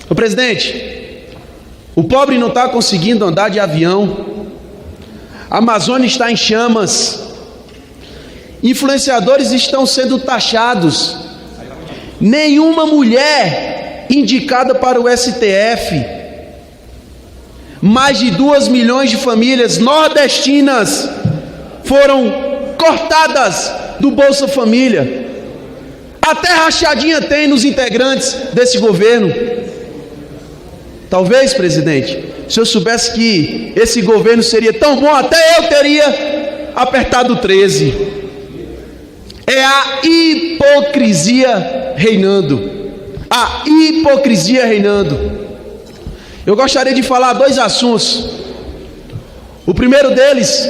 Ô presidente, o pobre não está conseguindo andar de avião, a Amazônia está em chamas, influenciadores estão sendo taxados, nenhuma mulher indicada para o STF, mais de 2 milhões de famílias nordestinas foram cortadas do Bolsa Família, até rachadinha tem nos integrantes desse governo. Talvez, presidente, se eu soubesse que esse governo seria tão bom, até eu teria apertado 13. É a hipocrisia reinando. A hipocrisia reinando. Eu gostaria de falar 2 assuntos. O primeiro deles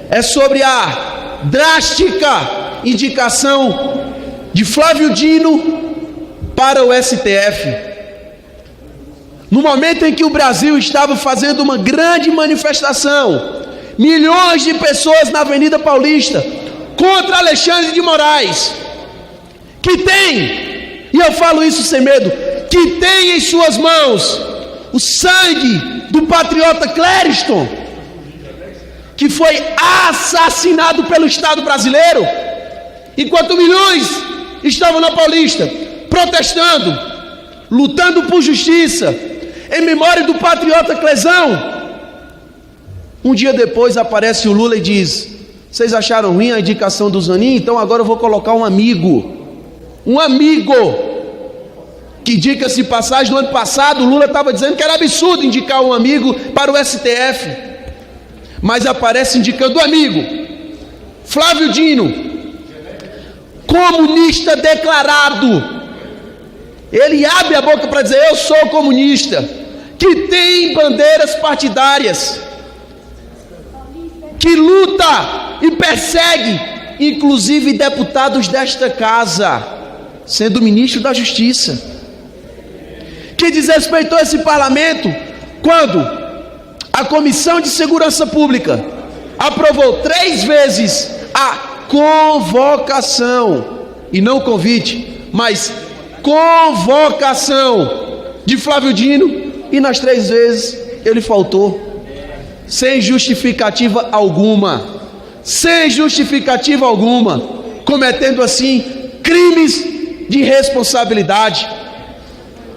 é sobre a drástica indicação de Flávio Dino para o STF. No momento em que o Brasil estava fazendo uma grande manifestação, milhões de pessoas na Avenida Paulista, contra Alexandre de Moraes, que tem, e eu falo isso sem medo, que tem em suas mãos o sangue do patriota Clériston, que foi assassinado pelo Estado brasileiro, enquanto milhões estavam na Paulista, protestando, lutando por justiça, em memória do patriota Clesão. Um dia depois aparece o Lula e diz: vocês acharam ruim a indicação do Zanin? Então agora eu vou colocar um amigo, que, diga-se de passagem, no ano passado o Lula estava dizendo que era absurdo indicar um amigo para o STF, mas aparece indicando um amigo, Flávio Dino, comunista declarado. Ele abre a boca para dizer: eu sou comunista, que tem bandeiras partidárias, que luta e persegue, inclusive deputados desta casa, sendo ministro da Justiça, que desrespeitou esse parlamento, quando a Comissão de Segurança Pública aprovou 3 vezes a convocação, e não convite, mas convocação de Flávio Dino, e nas 3 vezes ele faltou, sem justificativa alguma, cometendo assim crimes de responsabilidade.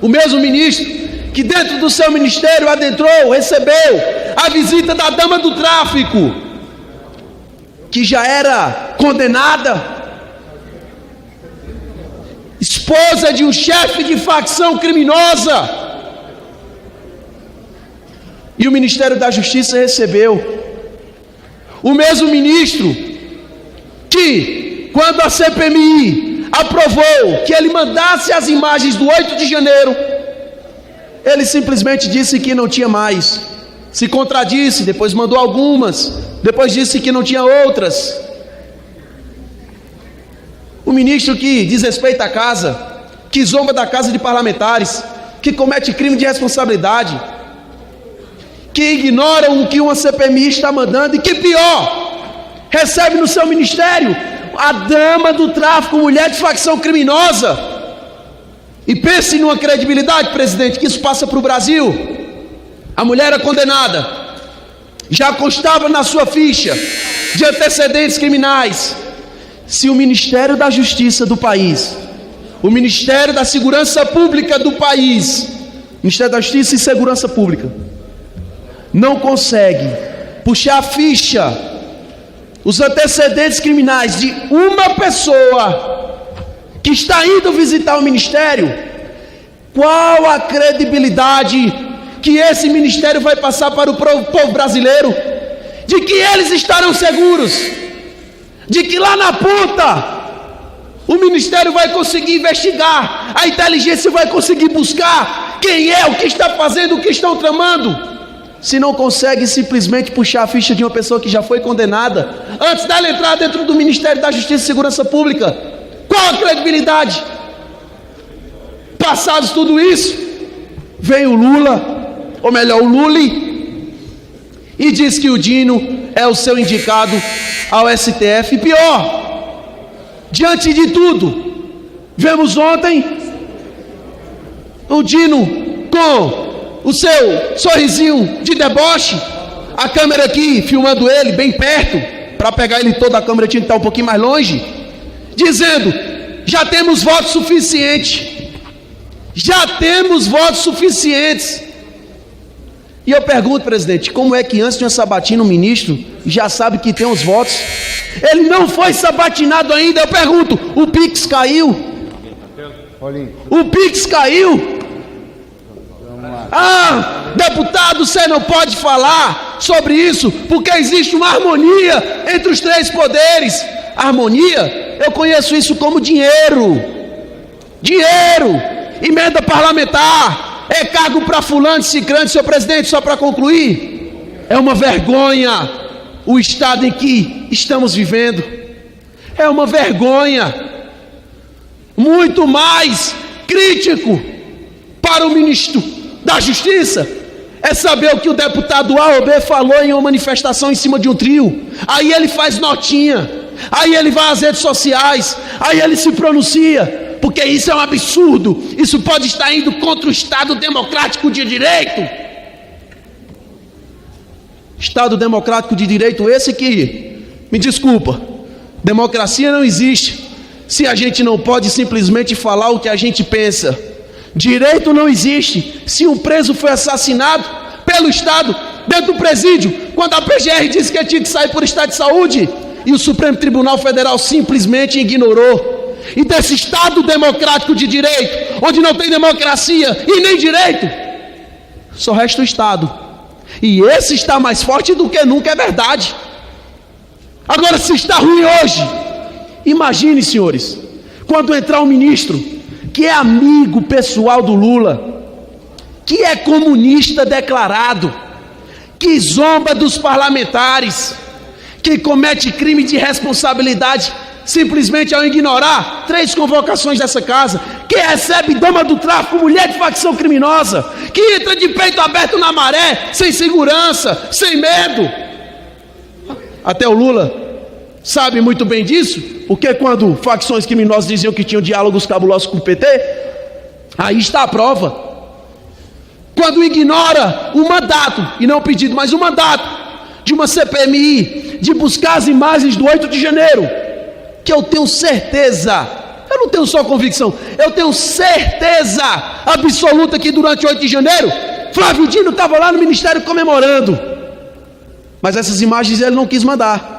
O mesmo ministro que dentro do seu ministério adentrou, recebeu a visita da dama do tráfico, que já era condenada, esposa de um chefe de facção criminosa, e o Ministério da Justiça recebeu. O mesmo ministro que, quando a CPMI aprovou que ele mandasse as imagens do 8 de janeiro, ele simplesmente disse que não tinha mais, se contradisse, depois mandou algumas, depois disse que não tinha outras. O ministro que desrespeita a casa, que zomba da casa de parlamentares, que comete crime de responsabilidade, que ignora o que uma CPMI está mandando, e que pior, recebe no seu ministério a dama do tráfico, mulher de facção criminosa. E pense numa credibilidade, presidente, que isso passa para o Brasil. A mulher é condenada, já constava na sua ficha de antecedentes criminais. Se o Ministério da Justiça do país, o Ministério da Segurança Pública do país, Ministério da Justiça e Segurança Pública, não consegue puxar a ficha, os antecedentes criminais de uma pessoa que está indo visitar o ministério, qual a credibilidade que esse ministério vai passar para o povo brasileiro, de que eles estarão seguros, de que lá na ponta o ministério vai conseguir investigar, a inteligência vai conseguir buscar quem é, o que está fazendo, o que estão tramando, se não consegue simplesmente puxar a ficha de uma pessoa que já foi condenada antes dela entrar dentro do Ministério da Justiça e Segurança Pública? Qual a credibilidade? Passados tudo isso, vem o Lula, ou melhor, o Lully, e diz que o Dino é o seu indicado ao STF. E pior, diante de tudo, vemos ontem o Dino com o seu sorrisinho de deboche, a câmera aqui filmando ele bem perto, para pegar ele todo, a câmera tinha que estar um pouquinho mais longe, dizendo: já temos votos suficientes, já temos votos suficientes. E eu pergunto, presidente, como é que antes de uma sabatina o ministro já sabe que tem os votos? Ele não foi sabatinado ainda. Eu pergunto, o Pix caiu? O Pix caiu? Ah, deputado, você não pode falar sobre isso, porque existe uma harmonia entre os três poderes. Harmonia, eu conheço isso como dinheiro. Dinheiro, emenda parlamentar, é cargo para fulano, cicrano. Senhor presidente, só para concluir, é uma vergonha o estado em que estamos vivendo. É uma vergonha. Muito mais crítico para o ministro da Justiça é saber o que o deputado A ou B falou em uma manifestação em cima de um trio. Aí ele faz notinha, aí ele vai às redes sociais, aí ele se pronuncia, porque isso é um absurdo. Isso pode estar indo contra o Estado Democrático de Direito. Estado Democrático de Direito esse que, me desculpa, democracia não existe se a gente não pode simplesmente falar o que a gente pensa. Direito não existe se um preso foi assassinado pelo Estado dentro do presídio, quando a PGR disse que ele tinha que sair por estado de saúde, e o Supremo Tribunal Federal simplesmente ignorou. E desse Estado Democrático de Direito, onde não tem democracia e nem direito, só resta o Estado, e esse está mais forte do que nunca, é verdade. Agora, se está ruim hoje, imagine, senhores, quando entrar um ministro que é amigo pessoal do Lula, que é comunista declarado, que zomba dos parlamentares, que comete crime de responsabilidade simplesmente ao ignorar 3 convocações dessa casa, que recebe dama do tráfico, mulher de facção criminosa, que entra de peito aberto na maré, sem segurança, sem medo. Até o Lula sabe muito bem disso, porque quando facções criminosas diziam que tinham diálogos cabulosos com o PT, aí está a prova. Quando ignora o mandato, e não o pedido, mas o mandato de uma CPMI, de buscar as imagens do 8 de janeiro, que eu tenho certeza, eu não tenho só convicção, eu tenho certeza absoluta que durante o 8 de janeiro, Flávio Dino estava lá no ministério comemorando, mas essas imagens ele não quis mandar.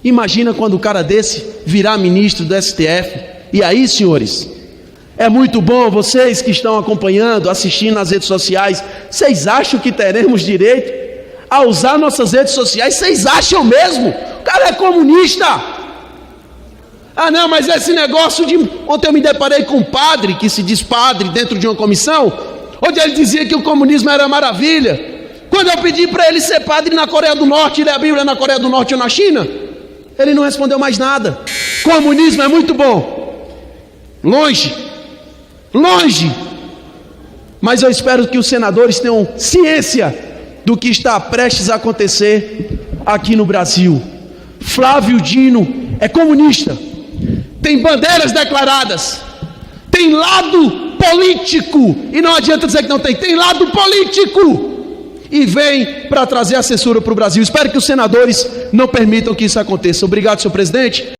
Imagina quando o cara desse virar ministro do STF. E aí, senhores, é muito bom, vocês que estão acompanhando, assistindo nas redes sociais, vocês acham que teremos direito a usar nossas redes sociais? Vocês acham mesmo? O cara é comunista. Ah não, mas esse negócio de... Ontem eu me deparei com um padre, que se diz padre dentro de uma comissão, onde ele dizia que o comunismo era maravilha. Quando eu pedi para ele ser padre na Coreia do Norte, ler a Bíblia na Coreia do Norte ou na China, ele não respondeu mais nada. Comunismo é muito bom, longe, longe, mas eu espero que os senadores tenham ciência do que está prestes a acontecer aqui no Brasil. Flávio Dino é comunista, tem bandeiras declaradas, tem lado político, e não adianta dizer que não tem, tem lado político, e vem para trazer a censura para o Brasil. Espero que os senadores não permitam que isso aconteça. Obrigado, senhor presidente.